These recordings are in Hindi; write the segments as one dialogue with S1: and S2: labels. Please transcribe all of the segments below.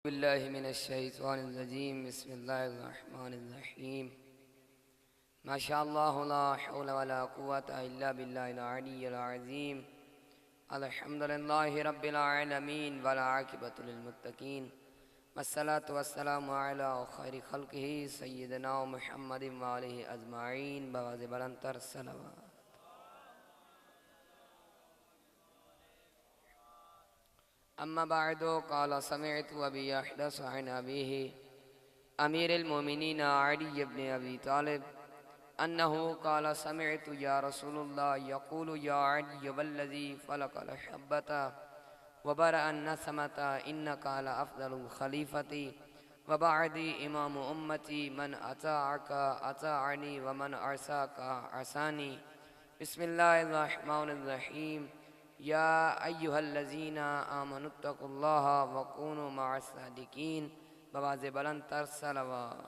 S1: बिल्लाहि मिनश्शैतानिर्रजीम बिस्मिल्लाहिर्रहमानिर्रहीम माशाअल्लाहु ला हौला वला कुव्वता इल्ला बिल्लाहिल अलिय्यिल अज़ीम अल्हम्दुलिल्लाहि रब्बिल आलमीन वल आक़िबतु लिल मुत्तक़ीन वस्सलातु वस्सलामु अला खैरि खल्क़िही सय्यिदिना मुहम्मदिन व आलिहि अजमाइन बवाज़ि बुलंदतर सलावत। अम्मा बअदु क़ाल समिअतु अबी यहदसु अन अबीहि अमीरुल मोमिनीन अली इब्न अबी तालिब अन्नहु क़ाल समिअतु या रसूलल्लाह यक़ूलु या अली वल्लज़ी फ़लक़ल हब्बता व बरअन नसमता इन्नका लअफ़ज़लुल ख़लीफ़ती व बअदी इमामु उम्मती मन अताअका अताअनी व मन असाका असानी। बिस्मिल्लाहिर रहमानिर रहीम। या अय्युहल्लज़ीना आमनुत्तकुल्लाह व कूनू मअस्सादिकीन बवाज़े बुलंदतर सलावत।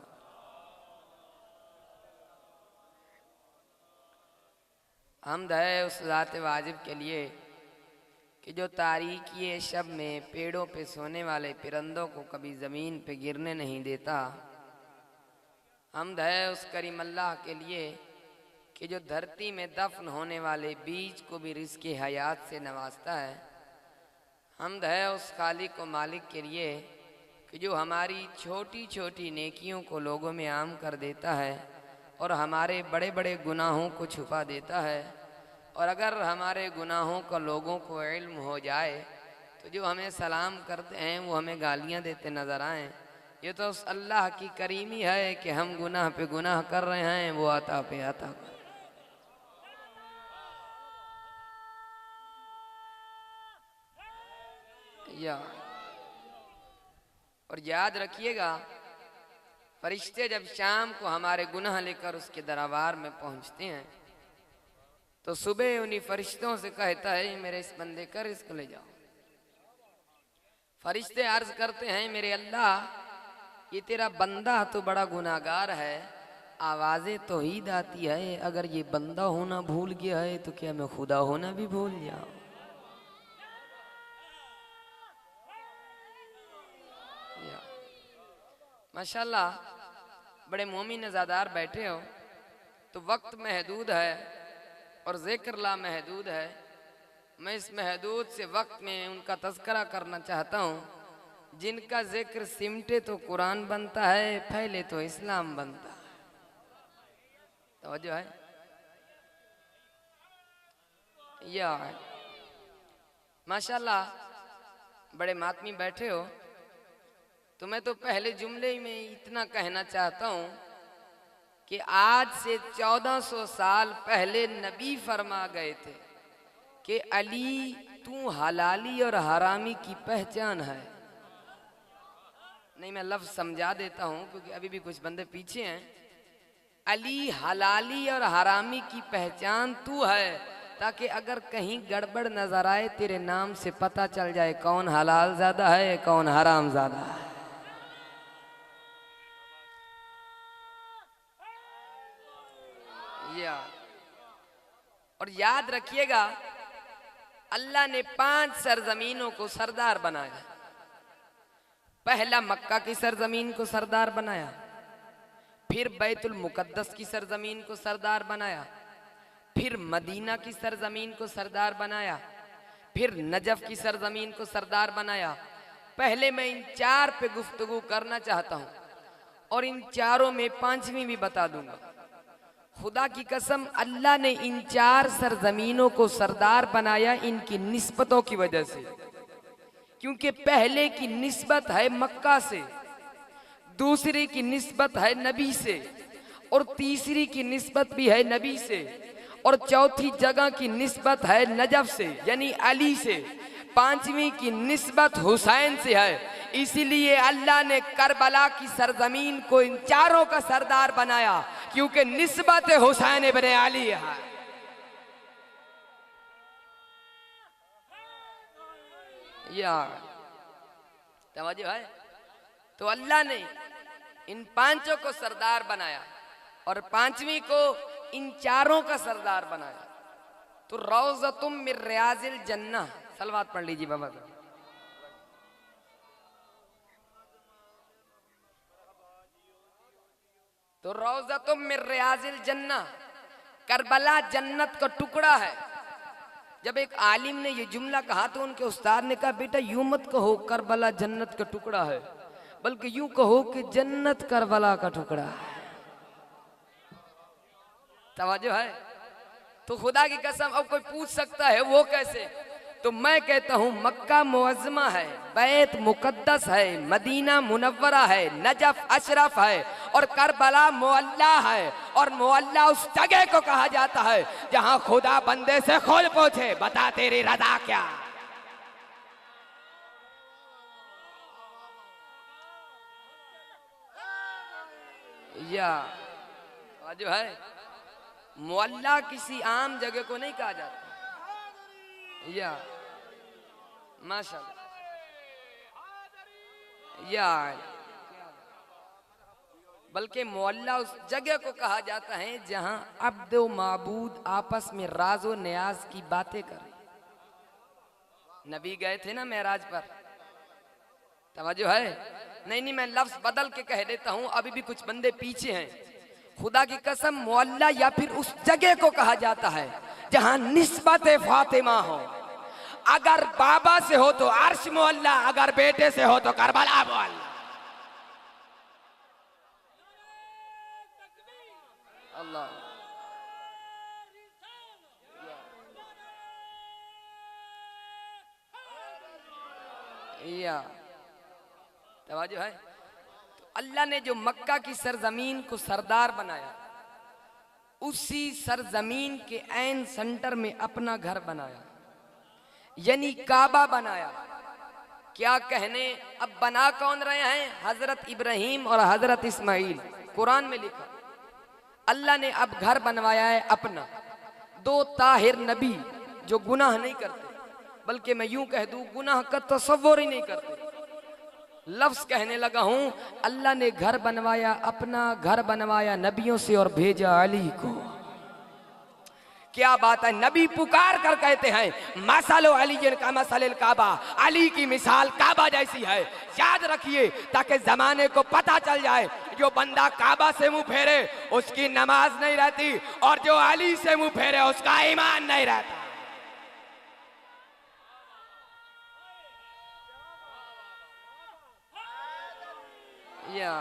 S1: हम्द है उस ज़ात वाजिब के लिए कि जो तारीकी शब में पेड़ों पे सोने वाले परिंदों को कभी ज़मीन पे गिरने नहीं देता। हम्द है उस करीम अल्लाह के लिए कि जो धरती में दफन होने वाले बीज को भी रिज़्क़ हयात से नवाजता है। हम्द है उस खालिक व मालिक के लिए कि जो हमारी छोटी छोटी नेकियों को लोगों में आम कर देता है और हमारे बड़े बड़े गुनाहों को छुपा देता है। और अगर हमारे गुनाहों का लोगों को इल्म हो जाए तो जो हमें सलाम करते हैं वो हमें गालियां देते नज़र आएँ। ये तो उस अल्लाह की करीमी है कि हम गुनाह पे गुनाह कर रहे हैं, वो आता पे आता कर। या और याद रखिएगा, फरिश्ते जब शाम को हमारे गुनाह लेकर उसके दरबार में पहुंचते हैं तो सुबह उन्हीं फरिश्तों से कहता है मेरे इस बंदे का रिज़्क़ ले जाओ। फरिश्ते अर्ज करते हैं मेरे अल्लाह, ये तेरा बंदा तो बड़ा गुनाहगार है, आवाज़ें तौहीद आती है, अगर ये बंदा होना भूल गया है तो क्या मैं खुदा होना भी भूल जाऊं। माशाल्लाह बड़े मोमिन ज़ादार बैठे हो तो वक्त महदूद है और ज़िक्र ला महदूद है। मैं इस महदूद से वक्त में उनका तज़किरा करना चाहता हूँ जिनका ज़िक्र सिमटे तो कुरान बनता है, फैले तो इस्लाम बनता है। तवज्जो है या माशाल्लाह बड़े मातमी बैठे हो तो मैं तो पहले जुमले में इतना कहना चाहता हूँ कि आज से 1400 साल पहले नबी फरमा गए थे कि अली तू हलाली और हरामी की पहचान है। नहीं, मैं लफ्ज़ समझा देता हूँ क्योंकि अभी भी कुछ बंदे पीछे हैं। अली हलाली और हरामी की पहचान तू है, ताकि अगर कहीं गड़बड़ नजर आए तेरे नाम से पता चल जाए कौन हलाल ज़्यादा है कौन हराम ज़्यादा है। और याद रखिएगा, अल्लाह ने 5 सरजमीनों को सरदार बनाया। पहला मक्का की सरजमीन को सरदार बनाया, फिर बैतुल मुकद्दस की सरजमीन को सरदार बनाया, फिर मदीना की सरजमीन को सरदार बनाया, फिर नजफ की सरजमीन को सरदार बनाया। पहले मैं इन 4 पे गुफ्तगू करना चाहता हूँ और इन चारों में 5वीं भी बता दूंगा। खुदा की कसम, अल्लाह ने इन 4 सरजमीनों को सरदार बनाया इनकी निस्बतों की वजह से, क्योंकि पहले की निस्बत है मक्का से, दूसरे की निस्बत है नबी से, और तीसरी की निस्बत भी है नबी से, और चौथी जगह की निस्बत है नजफ से यानी अली से, 5वीं की निस्बत हुसैन से है। इसीलिए अल्लाह ने करबला की सरजमीन को इन चारों का सरदार बनाया, क्योंकि निस्बत हुसैन इब्ने अली है। यार तवज्जो है। तो अल्लाह ने इन 5 को सरदार बनाया और 5वीं को इन चारों का सरदार बनाया। तो रौज़तुम मिन रियाज़िल जन्नह, सलवात पढ़ लीजिए बाबा। तो रौज़तुम मिन रियाज़िल जन्ना, करबला जन्नत का टुकड़ा है। जब एक आलिम ने ये जुमला कहा तो उनके उस्ताद ने कहा बेटा यूं मत कहो करबला जन्नत का टुकड़ा है, बल्कि यूं कहो कि जन्नत करबला का टुकड़ा है। तवज्जो है? तो खुदा की कसम अब कोई पूछ सकता है वो कैसे, तो मैं कहता हूं मक्का मुअज़्ज़मा है, बैत मुकद्दस है, मदीना मुनव्वरा है, नजफ अशरफ है और करबला मुअल्ला है। और मुअल्ला उस जगह को कहा जाता है जहां खुदा बंदे से खुद पूछे बता तेरी रज़ा क्या। या जो है मुअल्ला किसी आम जगह को नहीं कहा जाता। या माशाअल्लाह, या बल्कि मुअल्ला उस जगह को कहा जाता है जहां अब्द व माबूद आपस में राज़ो नियाज की बातें करें। नबी गए थे ना मेराज पर, तवज्जो है? नहीं मैं लफ्ज बदल के कह देता हूं, अभी भी कुछ बंदे पीछे हैं। खुदा की कसम मुअल्ला या फिर उस जगह को कहा जाता है जहां निस्बत फातिमा हो। अगर बाबा से हो तो अर्श मुअल्ला, अगर बेटे से हो तो करबला मुअल्ला। अल्लाह या तवज्जो है? तो अल्लाह ने जो मक्का की सरजमीन को सरदार बनाया, उसी सरजमीन के ऐन सेंटर में अपना घर बनाया, यानी काबा बनाया। क्या कहने, अब बना कौन रहे हैं? हजरत इब्राहिम और हजरत इस्माइल। कुरान में लिखा अल्लाह ने अब घर बनवाया है अपना। दो ताहिर नबी जो गुनाह नहीं करते, बल्कि मैं यूं कह दूं गुनाह का तसव्वुर ही नहीं करते। लफ्ज कहने लगा हूं, अल्लाह ने घर बनवाया अपना, घर बनवाया नबियों से और भेजा अली को। क्या बात है? नबी पुकार कर कहते हैं मसलो अली का मसलिल काबा, अली की मिसाल काबा जैसी है। याद रखिए ताकि जमाने को पता चल जाए जो बंदा काबा से मुंह फेरे उसकी नमाज नहीं रहती, और जो अली से मुंह फेरे उसका ईमान नहीं रहता। या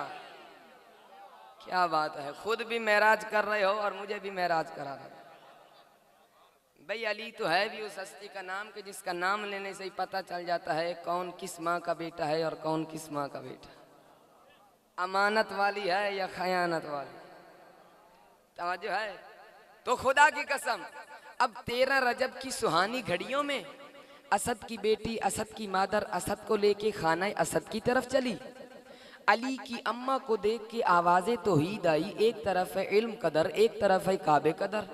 S1: क्या बात है? खुद भी मेराज कर रहे हो और मुझे भी मेराज करा रहे हो। भाई अली तो है भी उस हस्ती का नाम के जिसका नाम लेने से ही पता चल जाता है कौन किस माँ का बेटा है और कौन किस माँ का बेटा, अमानत वाली है या खयानत वाली। तवज्जो है? तो खुदा की कसम अब 13 रजब की सुहानी घड़ियों में असद की बेटी, असद की मादर असद को लेके खाना असद की तरफ चली। अली की अम्मा को देख के आवाज़ें तौहीद आई। एक तरफ है इल्म का दर, एक तरफ है काबे का दर।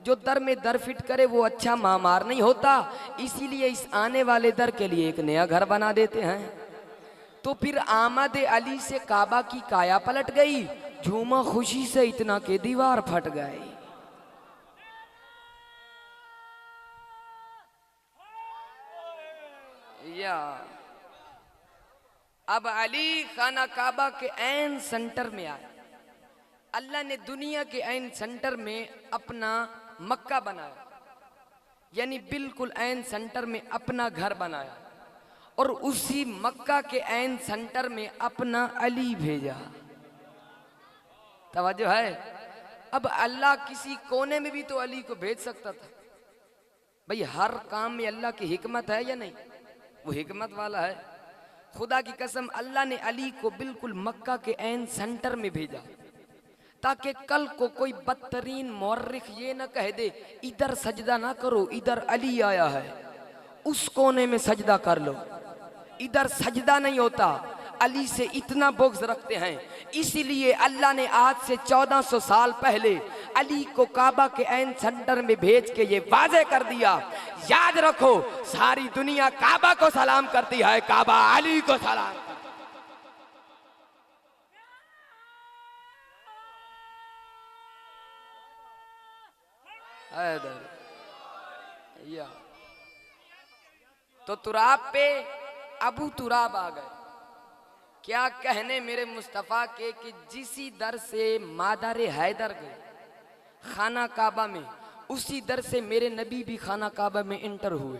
S1: जो दर में दर फिट करे वो अच्छा मामार नहीं होता, इसीलिए इस आने वाले दर के लिए एक नया घर बना देते हैं। तो फिर आमद अली से काबा की काया पलट गई, झूमा खुशी से इतना के दीवार फट गई। या अब अली खाना काबा के ऐन सेंटर में आए। अल्लाह ने दुनिया के ऐन सेंटर में अपना मक्का बनाया, यानी बिल्कुल ऐन सेंटर में अपना घर बनाया, और उसी मक्का के ऐन सेंटर में अपना अली भेजा। तवज्जो है? अब अल्लाह किसी कोने में भी तो अली को भेज सकता था। भाई हर काम में अल्लाह की हिकमत है या नहीं? वो हिकमत वाला है। खुदा की कसम अल्लाह ने अली को बिल्कुल मक्का के ऐन सेंटर में भेजा ताकि कल को कोई बदतरीन मौर्रिख ये ना कह दे इधर सजदा ना करो, इधर अली आया है, उस कोने में सजदा कर लो। इधर सजदा नहीं होता, अली से इतना बुग़्ज़ रखते हैं। इसीलिए अल्लाह ने आज से 1400 साल पहले अली को काबा के ऐन सेंटर में भेज के ये वाज़े कर दिया, याद रखो सारी दुनिया काबा को सलाम करती है, काबा अली को सलाम करती है। या तो तुराब पे अबू तुराब आ गए। क्या कहने मेरे मुस्तफ़ा के कि जिसी दर से मादर हैदर गए खाना काबा में, उसी दर से मेरे नबी भी खाना काबा में इंटर हुए।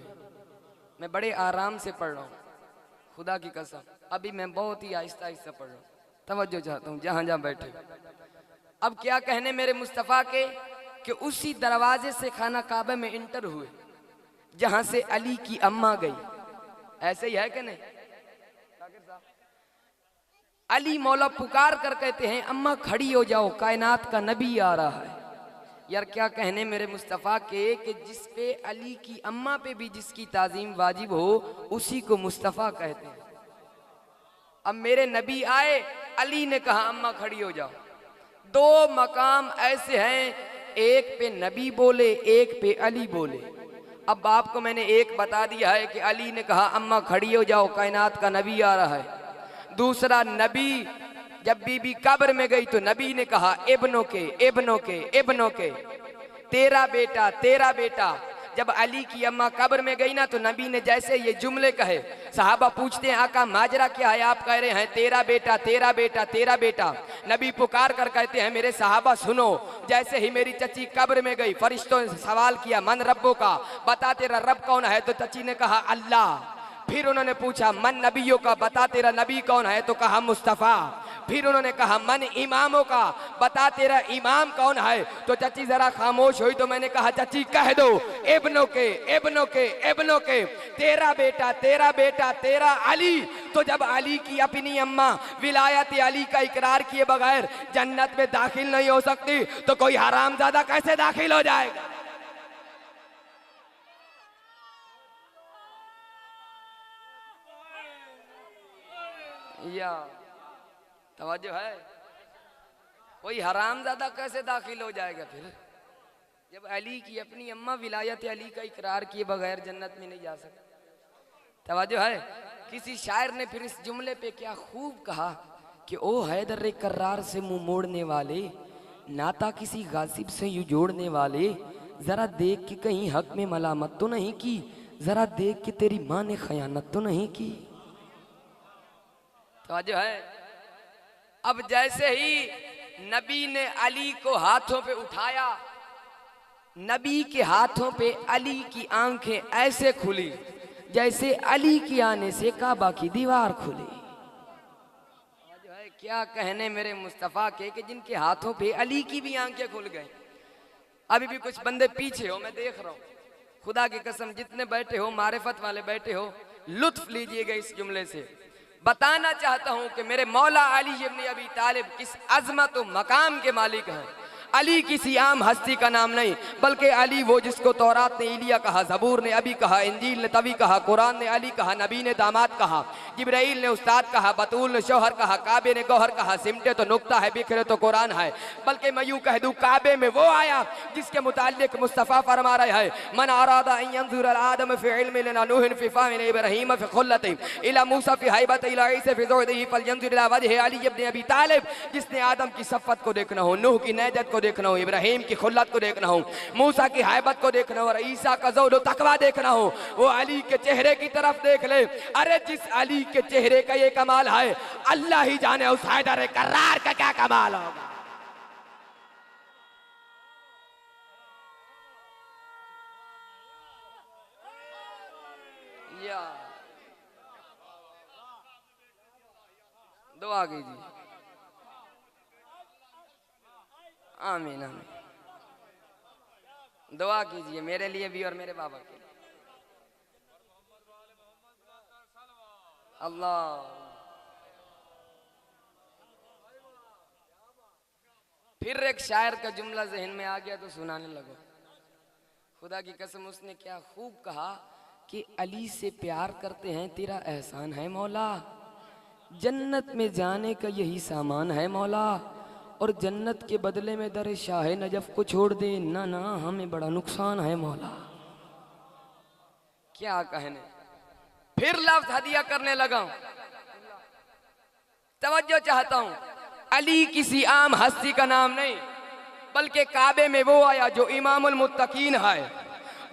S1: मैं बड़े आराम से पढ़ रहा हूँ, खुदा की कसम, अभी मैं बहुत ही आहिस्ता आहिस्ता पढ़ रहा हूँ, तवज्जो चाहता हूँ जहाँ जहाँ बैठे। अब क्या कहने मेरे मुस्तफ़ा के कि उसी दरवाजे से खाना काबा में इंटर हुए जहाँ से अली की अम्मा गई। ऐसे ही है कि नहीं? अली मौला पुकार कर कहते हैं अम्मा खड़ी हो जाओ, कायनात का नबी आ रहा है। यार क्या कहने मेरे मुस्तफ़ा के कि जिस पे अली की अम्मा पे भी जिसकी ताज़ीम वाजिब हो उसी को मुस्तफ़ा कहते हैं। अब मेरे नबी आए, अली ने कहा अम्मा खड़ी हो जाओ। दो मकाम ऐसे हैं, एक पे नबी बोले, एक पे अली बोले। अब आपको मैंने एक बता दिया है कि अली ने कहा अम्मा खड़ी हो जाओ, कायनात का नबी आ रहा है। दूसरा, नबी जब बीबी कब्र में गई तो नबी ने कहा इब्नों के इब्नों के इब्नों के, तेरा बेटा तेरा बेटा। जब अली की अम्मा कब्र में गई ना तो नबी ने जैसे ये जुमले कहे, सहाबा पूछते हैं आका माजरा क्या है? आप कह रहे हैं तेरा बेटा तेरा बेटा तेरा बेटा। नबी पुकार कर कहते हैं मेरे सहाबा सुनो, जैसे ही मेरी चची कब्र में गई फरिश्तों ने सवाल किया मन रब्बों का, बता तेरा रब कौन है? तो चची ने कहा अल्लाह। फिर उन्होंने पूछा मन नबियों का, बता तेरा नबी कौन है? तो कहा मुस्तफ़ा। फिर उन्होंने कहा मन इमामों का, बता तेरा इमाम कौन है? तो चची जरा खामोश हुई तो मैंने कहा चची कह दो इब्नों के इब्नों के इब्नों के, तेरा बेटा तेरा अली। तो जब अली की अपनी अम्मा विलायत अली का इकरार किए बगैर जन्नत में दाखिल नहीं हो सकती तो कोई हरामजादा कैसे दाखिल हो जाएगा? या तवज्जो है? कोई हरामजादा कैसे दाखिल हो जाएगा फिर, जब अली की अपनी अम्मा विलायत अली का इकरार किए बगैर जन्नत में नहीं जा सकती। तवज्जो है? किसी शायर ने फिर इस जुमले पे क्या खूब कहा कि ओ हैदर कर्रार से मुंह मोड़ने वाले, नाता किसी गासिब से यूं जोड़ने वाले, जरा देख कि कहीं हक में मलामत तो नहीं की, जरा देख कि तेरी माँ ने खयानत तो नहीं की। तवज्जो है? अब जैसे ही नबी ने अली को हाथों पे उठाया, नबी के हाथों पे अली की आंखें ऐसे खुली जैसे अली के आने से काबा की दीवार खुली। जो है क्या कहने मेरे मुस्तफ़ा के कि जिनके हाथों पे अली की भी आंखें खुल गई। अभी भी कुछ बंदे पीछे हो, मैं देख रहा हूँ, खुदा की कसम जितने बैठे हो मारिफत वाले बैठे हो, लुत्फ लीजिएगा इस जुमले से। बताना चाहता हूं कि मेरे मौला अली इब्न अबी तालिब किस अजमत व मकाम के मालिक हैं। अली किसी आम हस्ती का नाम नहीं, बल्कि अली वो जिसको तौरात ने इलिया कहा, ज़बूर ने अभी कहा, इंजील ने तभी कहा, कुरान ने अली कहा, नबी ने दामाद कहा, जिब्राइल ने उस्ताद कहा, बतूल ने शौहर कहा, काबे ने गौहर कहा, सिमटे तो नुक्ता है, बिखरे तो कुरान है। बल्कि मैं यूं कह दूं काबे में वो आया जिसके मुताल्लिक मुस्तफ़ा फरमा रहे हैं मन अरादा अन यंजुर आदम फी इल्मि लना नूह फी फ़ामिल इब्राहीम फी खुल्लति इला मूसा फी हैबत इला ईसा फी ज़ुहदिही फलयंजुर इला वजहि अली इब्न अबी तालिब। जिसने आदम की सफ़त को देखना हो, नूह की नैजत को देखना हो, इब्राहिम की खुल्लत को देखना हो, मूसा की हैबत को देखना हो और ईसा का ज़ौल तकवा देखना हो, वो अली के चेहरे की तरफ देख ले। अरे जिस अली के चेहरे का ये कमाल है, अल्लाह ही जाने उस हैदर कर्रार का क्या कमाल होगा। या दुआ कीजिए, आमीन आमीन। दुआ कीजिए मेरे लिए भी और मेरे बाबा के लिए। अल्लाह। फिर एक शायर का जुमला जहन में आ गया तो सुनाने लगो। खुदा की कसम उसने क्या खूब कहा कि अली से प्यार करते हैं तेरा एहसान है मौला, जन्नत में जाने का यही सामान है मौला, और जन्नत के बदले में दर शाह नजफ को छोड़ दे ना ना हमें बड़ा नुकसान है मौला। क्या कहने, फिर लफ्ज हदिया करने लगा। तवज्जो चाहता हूं, अली किसी आम हस्ती का नाम नहीं, बल्कि काबे में वो आया जो इमामुल मुत्तकीन है,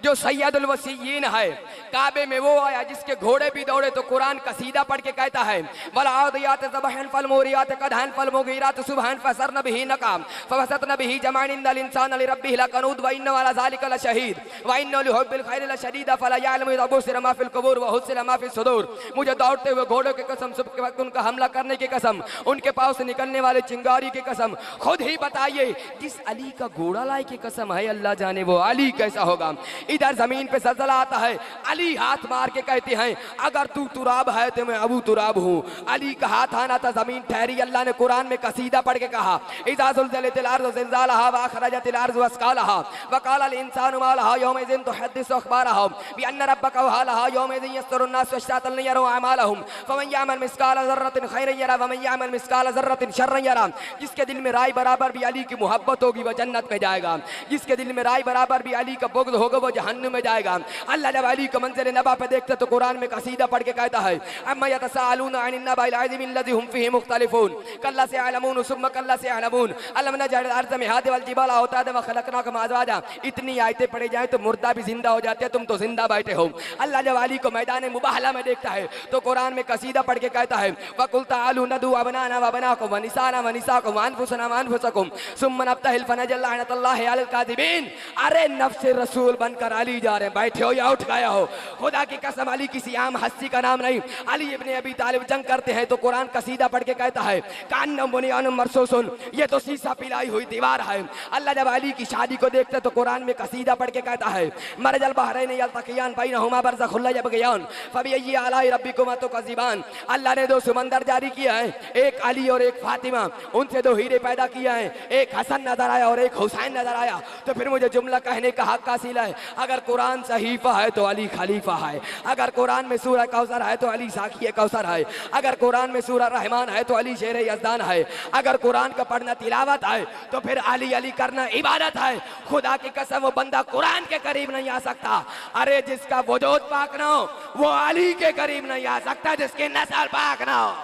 S1: जो सैयदुल वसीयीन है, काबे में वो आया जिसके घोड़े भी दौड़े तो कुरान कसीदा पढ़ के कहता है वल आदियात ज़बहन फल मूरियात कदहन फल मुगीरात सुबहन फसरन बिही नकाम फवसतन बिही जमान इन्नल इंसान लिरब्बिही लकनूद व इन्न अला ज़ालिका लशहीद व इन्नहु लिहुब्बिल खैरि लशदीद फला यअलमु इज़ा बुशिरा मा फिल कुबूर व हुस्सिला मा फिस सुदूर। मुझे दौड़ते हुए घोड़ों की कसम, सुबह के वक्त उनका हमला करने की कसम, उनके पाव से निकलने वाले चिंगारी की कसम, खुद ही बताइए जिस अली का घोड़ा लाए की कसम है अल्लाह जाने वो अली कैसा होगा। इधर जमीन पे ज़लज़ला आता है, अली हाथ मार के कहते हैं अगर तू तुराब है तो मैं अबू तुराब हूँ। अली का हाथ आना था, जमीन ठहरी। अल्लाह ने कुरान में कसीदा पढ़ के कहा इज़ा ज़ुल्ज़िलतिल अर्ज़ु ज़िलज़ालहा व अख़रजतिल अर्ज़ु अस्क़ालहा व क़ालल इंसानु मा लहा यौमइज़िन तुहद्दिसु अख़बारहा बिअन्न रब्बका अवहा यौमइज़िन यस्तरुन नास अशतातन लियरौ अमालहुम फमन यअमल मिस्क़ाल ज़र्रतिन खैरन यरा व मन यअमल मिस्क़ाल ज़र्रतिन शर्रन यरा। जिसके दिल में राय बराबर भी अली की मोहब्बत होगी वो जन्नत में जाएगा, जिसके दिल में राय बराबर भी अली का बुग़्ज़ होगा वो जहन्नुम में जाएगा। अल्लाह जब अली को मंज़िल नबा पे देखते तो कुरान में कसीदा पढ़ के कहता है अम्मा यतसाअलूना अनिन नबाइल अज़ीम अल्लज़ी हुम फ़ीही मुख़्तलिफ़ून कल्ला सयअलमून सुम्मा कल्ला सयअलमून अलम नजअल अर्ज़ मिहादा वल जिबाला औतादा व ख़लक़नाकुम अज़वाजा। इतनी आयतें पढ़ी जाए तो मुर्दा भी जिंदा हो जाते हैं, तुम तो जिंदा बैठे हो। अल्लाह जब अली को मैदान मुबाहला में देखता है तो कुरान में कसीदा पढ़ के कहता है वक़ुल तालू नदू अबनाना व अबनाकुम व निसाना व निसाकुम व अनफुसना व अनफुसकुम सुम्मा नब्तहिल फनजअल लअनतल्लाहि अलल काज़िबीन। अरे नफ्स रसूल बनकर अली जा रहे हैं, बैठे हो या उठ गए हो? खुदा की कसम अली किसी आम हस्ती का नाम नहीं। अली इब्ने अबी तालिब जंग करते हैं तो कुरान कसीदा पढ़ के कहता है कान्नम बुनियानुम मरसूसन, ये तो शीशा पिलाई हुई दीवार है। अल्लाह जब अली की शादी को देखते तो कुरान में कसीदा पढ़ के कहता है मरजल बहरैन यल्तक़ियान बैनहुमा बरज़खुन ला यबग़ियान फबिअय्यि आलाइ रब्बिकुमा तुकज़्ज़िबान। अल्लाह ने दो समंदर जारी किया है, एक अली और एक फातिमा, उनसे दो हीरे पैदा किया है, एक हसन नजर आया और एक हुसैन नजर आया। तो फिर मुझे जुमला कहने का हक हासिल है अगर कुरान सहीफा है तो अली खलीफा है, अगर कुरान में सूरह कौसर है तो अली साक़ी कौसर है, अगर कुरान में सूरह रहमान है तो अली शेर यज़दान है, अगर कुरान का पढ़ना तिलावत है तो फिर अली अली करना इबादत है। खुदा की कसम वो बंदा कुरान के करीब नहीं आ सकता। अरे जिसका वजूद पाक ना हो वो अली के करीब नहीं आ सकता, जिसकी नस्ल पाक ना हो।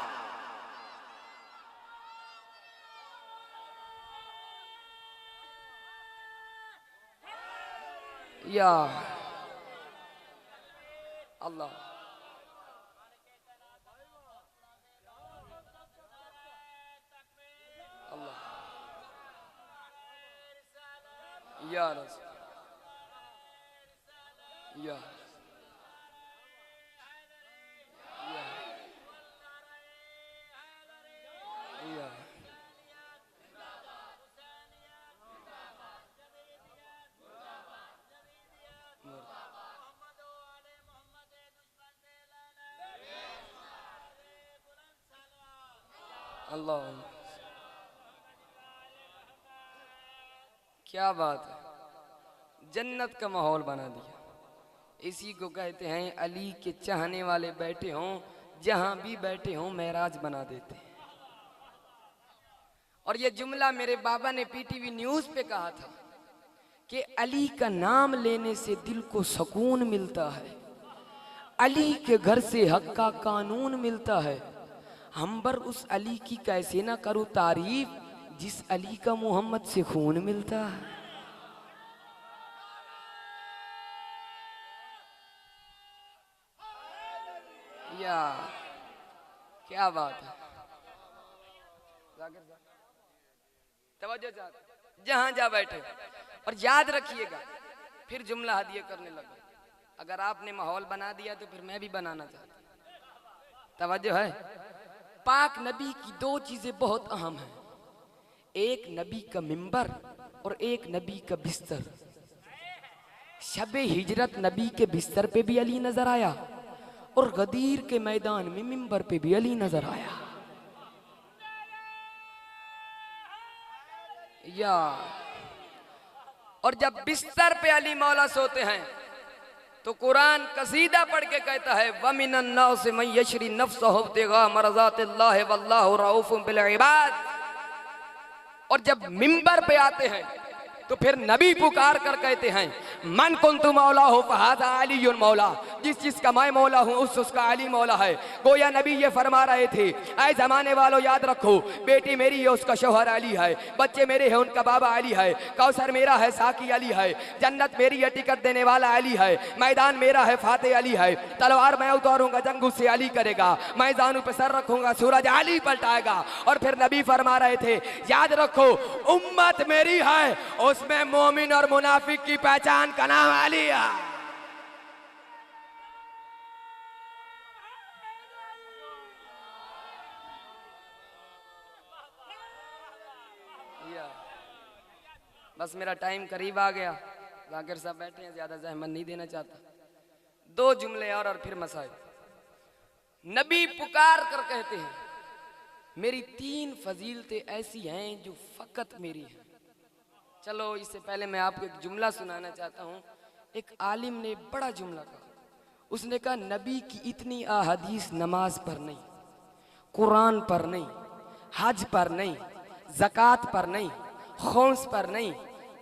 S1: या अल्लाह अल्लाह या रसूल या या अल्लाह। क्या बात है, जन्नत का माहौल बना दिया। इसी को कहते हैं अली के चाहने वाले बैठे हों जहां भी बैठे हों मेराज बना देते हैं। और ये जुमला मेरे बाबा ने पीटीवी न्यूज़ पे कहा था कि अली का नाम लेने से दिल को सुकून मिलता है, अली के घर से हक का कानून मिलता है। हम पर उस अली की कैसे ना करूं तारीफ जिस अली का मोहम्मद से खून मिलता है। या क्या बात है, तवज्जो जहां जा बैठे। और याद रखिएगा फिर जुमला हदिया करने लगा, अगर आपने माहौल बना दिया तो फिर मैं भी बनाना चाहता। तवज्जो है, पाक नबी की दो चीजें बहुत अहम हैं, एक नबी का मिंबर और एक नबी का बिस्तर। शबे हिजरत नबी के बिस्तर पे भी अली नजर आया और गदीर के मैदान में मिंबर पे भी अली नजर आया। या और जब बिस्तर पे अली मौला सोते हैं तो कुरान कसीदा पढ़ के कहता है वमिनन नास मन यशरी नफ्सहु इब्तिगा मरज़ातिल्लाहि वल्लाहु रऊफुम बिल इबाद। और जब मिंबर पे आते हैं तो फिर नबी पुकार कर कहते हैं मन कुन्तु मौला हो फहादा अलीयुन मौला, जिस चीज का मैं मौला हूँ उसका अली मौला है। गोया नबी ये फरमा रहे थे, ऐ जमाने वालों याद रखो, बेटी मेरी है उसका शोहर अली है, बच्चे मेरे हैं उनका बाबा अली है, कौसर मेरा है साकी अली है, जन्नत मेरी है टिकट देने वाला अली है, मैदान मेरा है फाते अली है, तलवार मैं उतारूंगा जंग उससे अली करेगा, मैं जानू पे सर रखूंगा सूरज अली पलटाएगा। और फिर नबी फरमा रहे थे, याद रखो उम्मत मेरी है उसमें मोमिन और मुनाफिक की पहचान का नाम अली है। बस मेरा टाइम करीब आ गया, जाकिर साहब बैठे हैं, ज्यादा जहमत नहीं देना चाहता। दो जुमले और फिर मसाइल। नबी पुकार कर कहते हैं, मेरी 3 फजीलतें ऐसी हैं जो फकत मेरी हैं। चलो इससे पहले मैं आपको एक जुमला सुनाना चाहता हूँ। एक आलिम ने बड़ा जुमला कहा, उसने कहा नबी की इतनी अहादीस नमाज पर नहीं, कुरान पर नहीं, हज पर नहीं, ज़कात पर नहीं, खौंस पर नहीं,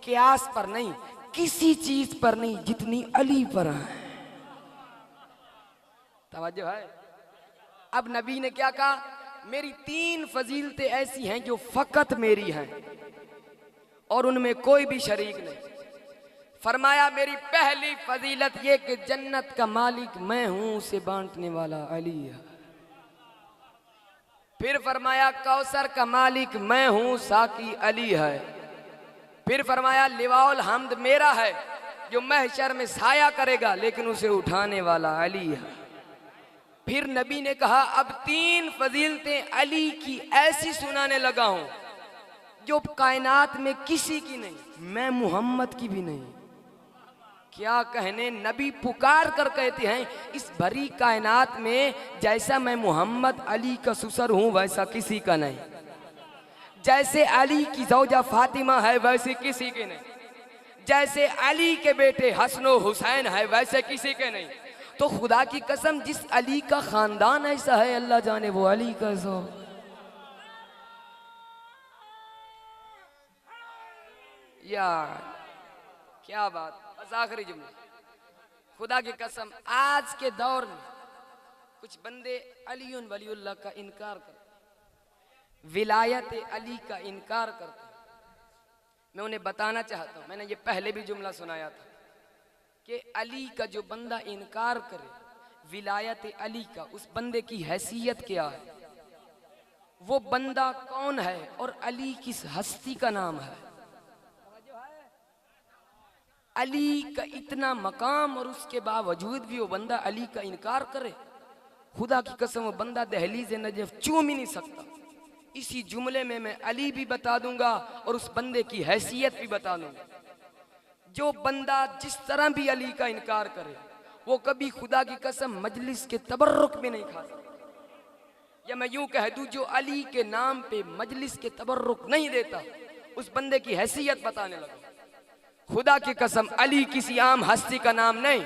S1: कियास पर नहीं, किसी चीज पर नहीं जितनी अली पर है। तवज्जो है। अब नबी ने क्या कहा, मेरी 3 फजीलतें ऐसी हैं जो फकत मेरी हैं और उनमें कोई भी शरीक नहीं। फरमाया मेरी पहली फजीलत ये कि जन्नत का मालिक मैं हूं, उसे बांटने वाला अली है। फिर फरमाया कौसर का मालिक मैं हूं, साकी अली है। फिर फरमाया लिवाउल हम्द मेरा है, जो महशर में साया करेगा लेकिन उसे उठाने वाला अली है। फिर नबी ने कहा अब 3 फजीलतें अली की ऐसी सुनाने लगा हूं जो कायनात में किसी की नहीं, मैं मोहम्मद की भी नहीं। क्या कहने, नबी पुकार कर कहते हैं इस भरी कायनात में जैसा मैं मोहम्मद अली का सुसर हूं वैसा किसी का नहीं, जैसे अली की जौजा फातिमा है वैसे किसी के नहीं, जैसे अली के बेटे हसन हुसैन है वैसे किसी के नहीं। तो खुदा की कसम जिस अली का खानदान ऐसा है अल्लाह जाने वो अली का सो। यार क्या बात। बस आखिरी जुमला, खुदा की कसम आज के दौर में कुछ बंदे अली वलीउल्लाह का इनकार करते, विलायत अली का इनकार करते हैं। मैं उन्हें बताना चाहता हूं, मैंने ये पहले भी जुमला सुनाया था कि अली का जो बंदा इनकार करे विलायत अली का, उस बंदे की हैसियत क्या है, वो बंदा कौन है और अली किस हस्ती का नाम है। अली का इतना मकाम और उसके बावजूद भी वो बंदा अली का इनकार करे, खुदा की कसम वो बंदा दहलीज़ नजफ चूम ही नहीं सकता। इसी जुमले में मैं अली भी बता दूंगा और उस बंदे की हैसियत भी बता दूंगा। जो बंदा जिस तरह भी अली का इनकार करे वो कभी खुदा की कसम मजलिस के तबर्रुक में नहीं खा सकता। या मैं यूं कह दूं जो अली के नाम पे मजलिस के तबर्रुक नहीं देता उस बंदे की हैसियत बताने लगा। खुदा की कसम अली किसी आम हस्ती का नाम नहीं।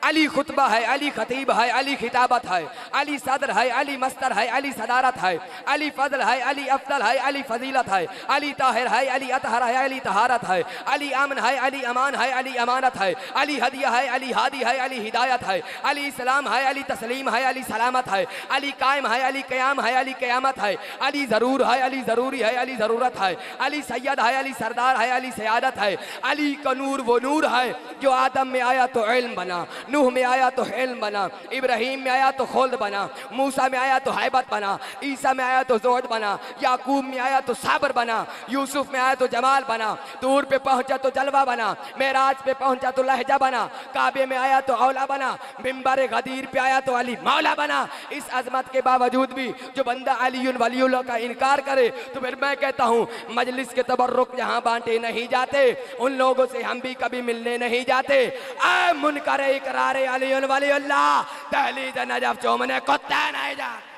S1: अली खुतबा है, अली खतीब है, अली खिताबत है, अली सदर है, अली मस्तर है, अली सदारत है, अली फजल है, अली अफजल है, अली फजीलत है, अली ताहिर है, अली अतहर है, अली तहारत है, अली अमन है, अली अमान है, अली अमानत है, अली हदिया है, अली हादी है, अली हिदायत है, अली इस्लाम है, अली तस्लीम है, अली सलामत है, अली कायम है, अली क़याम है, अली क़यामत है, अली ज़रूर है, अली ज़रूरी है, अली ज़रूरत है, अली सैयद है, अली सरदार है, अली सयादत है। अली का नूर वो नूर है जो आदम में आया तो इल्म बना, नूह में आया तो इल्म बना, इब्राहिम में आया तो खुल्द बना, मूसा में आया तो हैबत बना, ईसा में आया तो ज़ोहद बना, याकूब में आया तो साबर बना, यूसुफ में आया तो जमाल बना, तूर पे पहुंचा तो जलवा बना, मेराज पे पहुंचा तो लहजा बना, काबे में आया तो औला बना, मिंबर गदीर पे आया तो अली मौला बना। इस अजमत के बावजूद भी जो बंदा अली वलीउल्लाह का इनकार करे तो फिर मैं कहता हूँ मजलिस के तबर्रुक यहाँ बांटे नहीं जाते, उन लोगों से हम भी कभी मिलने नहीं जाते। ऐ मुनकर इकरार अली वलीउल्लाह दहलीज नजफ चूमने कुत्ते नहीं जाते।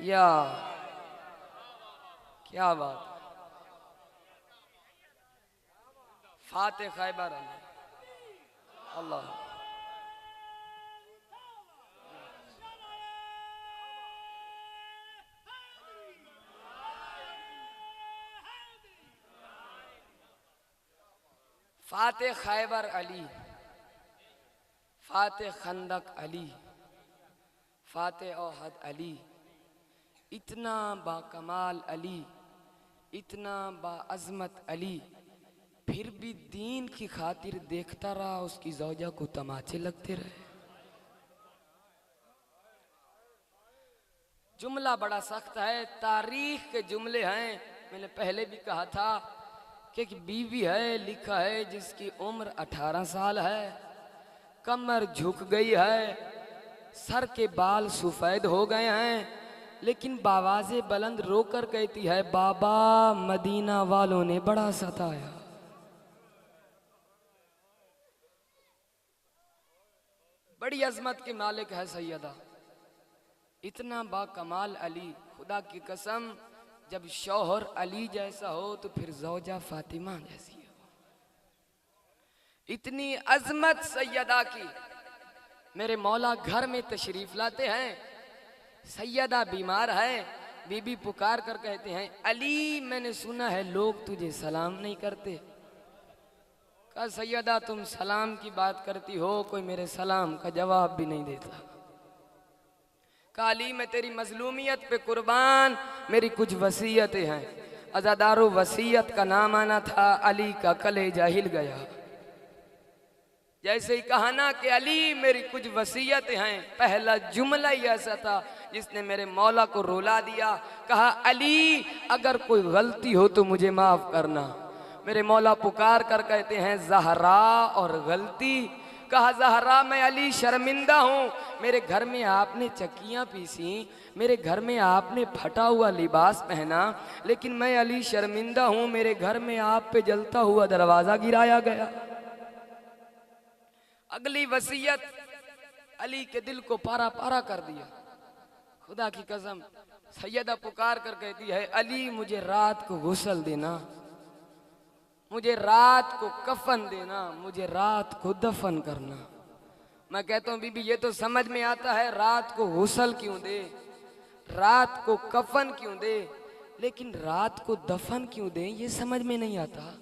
S1: या क्या बात। फाते खैबर अल्लाह। फाते खैबर अली, फाते खंदक अली, फाते ओहद अली, इतना बाकमाल अली, इतना बाअज़मत अली, फिर भी दीन की खातिर देखता रहा उसकी ज़ौजा को तमाचे लगते रहे। जुमला बड़ा सख्त है, तारीख के जुमले हैं। मैंने पहले भी कहा था कि एक बीवी है, लिखा है जिसकी उम्र 18 साल है, कमर झुक गई है, सर के बाल सफ़ेद हो गए हैं, लेकिन बावाज़े बुलंद रोकर कहती है, बाबा मदीना वालों ने बड़ा सताया। बड़ी अजमत के मालिक है सैयदा, इतना बाकमाल अली। खुदा की कसम, जब शौहर अली जैसा हो तो फिर ज़ौजा फातिमा जैसी हो। इतनी अजमत सैयदा की। मेरे मौला घर में तशरीफ लाते हैं, सैयदा बीमार है, बीबी पुकार कर कहते हैं, अली मैंने सुना है लोग तुझे सलाम नहीं करते। कहा सैयदा तुम सलाम की बात करती हो, कोई मेरे सलाम का जवाब भी नहीं देता। कहा अली मैं तेरी मजलूमियत पे कुर्बान, मेरी कुछ वसीयतें हैं। अज़ादारो वसीयत का नाम आना था, अली का कलेजा हिल गया। जैसे ही कहा ना कि अली मेरी कुछ वसीयतें हैं, पहला जुमला ही ऐसा था जिसने मेरे मौला को रुला दिया। कहा अली अगर कोई गलती हो तो मुझे माफ करना। मेरे मौला पुकार कर कहते हैं ज़हरा और गलती। कहा ज़हरा मैं अली शर्मिंदा हूँ, मेरे घर में आपने चक्कियाँ पीसी, मेरे घर में आपने फटा हुआ लिबास पहना, लेकिन मैं अली शर्मिंदा हूँ, मेरे घर में आप पे जलता हुआ दरवाज़ा गिराया गया। अगली वसीयत अली के दिल को पारा पारा कर दिया। खुदा की कसम, सैयदा पुकार कर कहती है अली मुझे रात को गुस्ल देना, मुझे रात को कफन देना, मुझे रात को दफन करना। मैं कहता हूँ बीबी ये तो समझ में आता है, रात को गुस्ल क्यों दे, रात को कफन क्यों दे, लेकिन रात को दफन क्यों दे ये समझ में नहीं आता।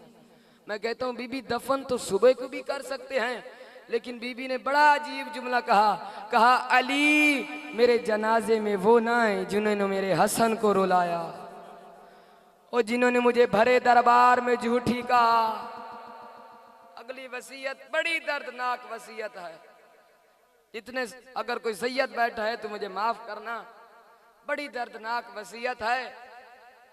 S1: मैं कहता हूँ बीबी दफन तो सुबह को भी कर सकते हैं, लेकिन बीबी ने बड़ा अजीब जुमला कहा अली मेरे जनाजे में वो ना है जिन्होंने मेरे हसन को रुलाया और जिन्होंने मुझे भरे दरबार में झूठी कहा। अगली वसीयत बड़ी दर्दनाक वसीयत है। इतने अगर कोई सैयद बैठा है तो मुझे माफ करना, बड़ी दर्दनाक वसीयत है।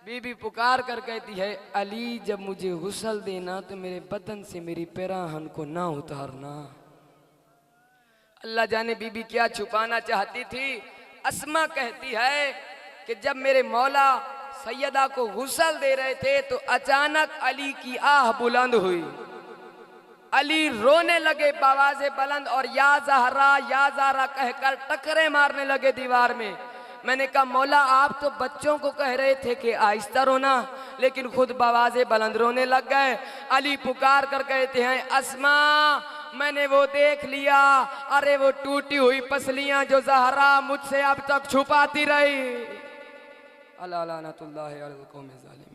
S1: बीबी पुकार कर कहती है अली जब मुझे गुस्ल देना तो मेरे बदन से मेरी पैराहन को ना उतारना। अल्लाह जाने बीबी क्या छुपाना चाहती थी। अस्मा कहती है कि जब मेरे मौला सैयदा को गुस्ल दे रहे थे तो अचानक अली की आह बुलंद हुई, अली रोने लगे बावाज़े बुलंद और या ज़हरा कहकर टकरे मारने लगे दीवार में। मैंने कहा मौला आप तो बच्चों को कह रहे थे कि आहिस्ता रोना, लेकिन खुद बावाज़े बुलंद रोने लग गए। अली पुकार कर कहते हैं अस्मा मैंने वो देख लिया, अरे वो टूटी हुई पसलियां जो ज़हरा मुझसे अब तक छुपाती रही। अल्लाह लानतुल्लाह अलल कौम ज़ालिम।